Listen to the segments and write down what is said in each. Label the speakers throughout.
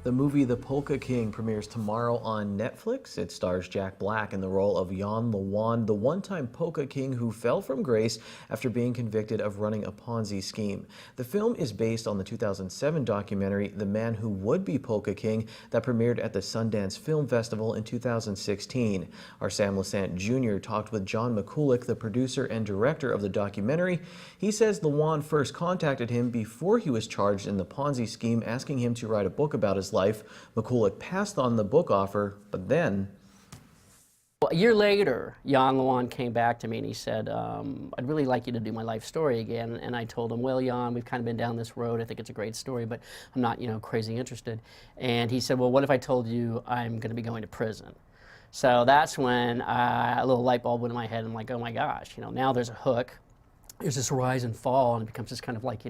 Speaker 1: The movie The Polka King premieres tomorrow on Netflix. It stars Jack Black in the role of Jan Lewan, the one-time polka king who fell from grace after being convicted of running a Ponzi scheme. The film is based on the 2007 documentary The Man Who Would Be Polka King that premiered at the Sundance Film Festival in 2016. Our Sam Lassant Jr. talked with John McCulloch, the producer and director of the documentary. He says Lewan first contacted him before he was charged in the Ponzi scheme, asking him to write a book about his life. McCulloch passed on the book offer, but then...
Speaker 2: Well, a year later, Jan Lewan came back to me and he said, I'd really like you to do my life story again. And I told him, well, Jan, we've kind of been down this road. I think it's a great story, but I'm not, crazy interested. And he said, well, what if I told you I'm going to be going to prison? So that's when a little light bulb went in my head. I'm like, oh my gosh, now there's a hook. There's this rise and fall, and it becomes this kind of like,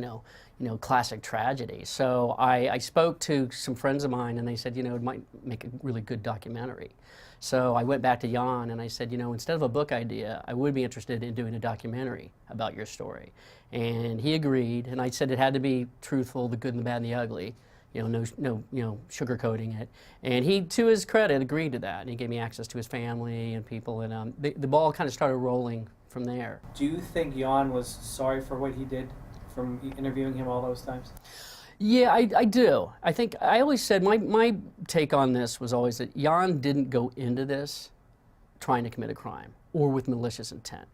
Speaker 2: classic tragedy. So I spoke to some friends of mine, and they said, it might make a really good documentary. So I went back to Jan, and I said, instead of a book idea, I would be interested in doing a documentary about your story. And he agreed, and I said it had to be truthful, the good and the bad and the ugly. No sugarcoating it. And he, to his credit, agreed to that. And he gave me access to his family and people, and the ball kind of started rolling from there.
Speaker 3: Do you think Jan was sorry for what he did from interviewing him all those times?
Speaker 2: Yeah, I do. I always said, my take on this was always that Jan didn't go into this trying to commit a crime or with malicious intent.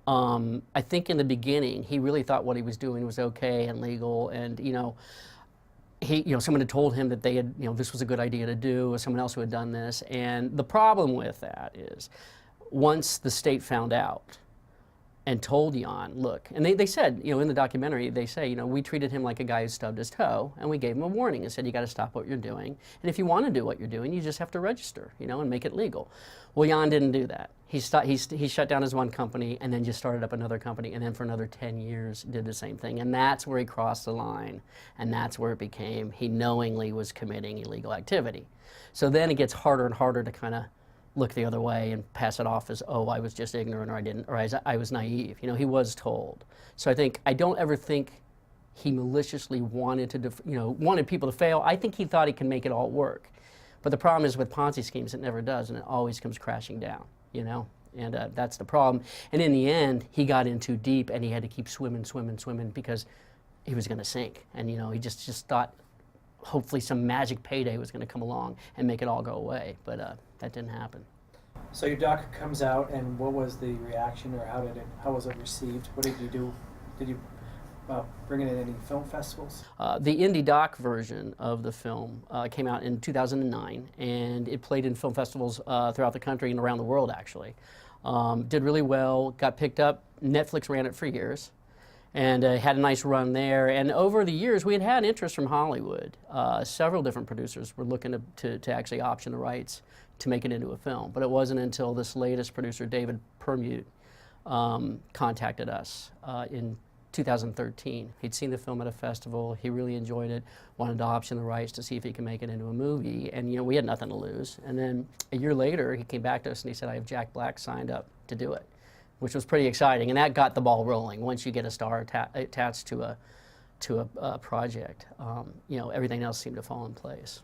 Speaker 2: I think in the beginning, he really thought what he was doing was okay and legal, and someone had told him that they had, this was a good idea to do, or someone else who had done this. And the problem with that is, once the state found out and told Jan, look, and they said, in the documentary, they say, we treated him like a guy who stubbed his toe, and we gave him a warning and said, you got to stop what you're doing. And if you want to do what you're doing, you just have to register, and make it legal. Well, Jan didn't do that. He shut down his one company and then just started up another company, and then for another 10 years did the same thing. And that's where he crossed the line, and that's where it became he knowingly was committing illegal activity. So then it gets harder and harder to kind of look the other way and pass it off as, oh, I was just ignorant, or I didn't, or I was naive. He was told. So I don't ever think he maliciously wanted to, wanted people to fail. I think he thought he can make it all work. But the problem is with Ponzi schemes, it never does, and it always comes crashing down, and that's the problem. And in the end, he got in too deep, and he had to keep swimming because he was going to sink. And he just thought hopefully some magic payday was going to come along and make it all go away, but that didn't happen.
Speaker 3: So your doc comes out, and what was the reaction, or how was it received? What did you do? Did you bring it in any film festivals?
Speaker 2: The indie doc version of the film came out in 2009, and it played in film festivals throughout the country and around the world, actually. Did really well, got picked up. Netflix ran it for years, and had a nice run there. And over the years, we had interest from Hollywood. Several different producers were looking to actually option the rights to make it into a film. But it wasn't until this latest producer, David Permute, contacted us in 2013. He'd seen the film at a festival. He really enjoyed it, wanted to option the rights to see if he could make it into a movie. And we had nothing to lose. And then a year later, he came back to us and he said, I have Jack Black signed up to do it, which was pretty exciting. And that got the ball rolling. Once you get a star attached to a project, everything else seemed to fall in place.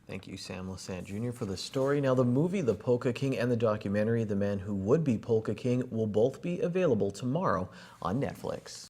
Speaker 1: Thank you, Sam Lassant Jr. for the story. Now, the movie The Polka King and the documentary The Man Who Would Be Polka King will both be available tomorrow on Netflix.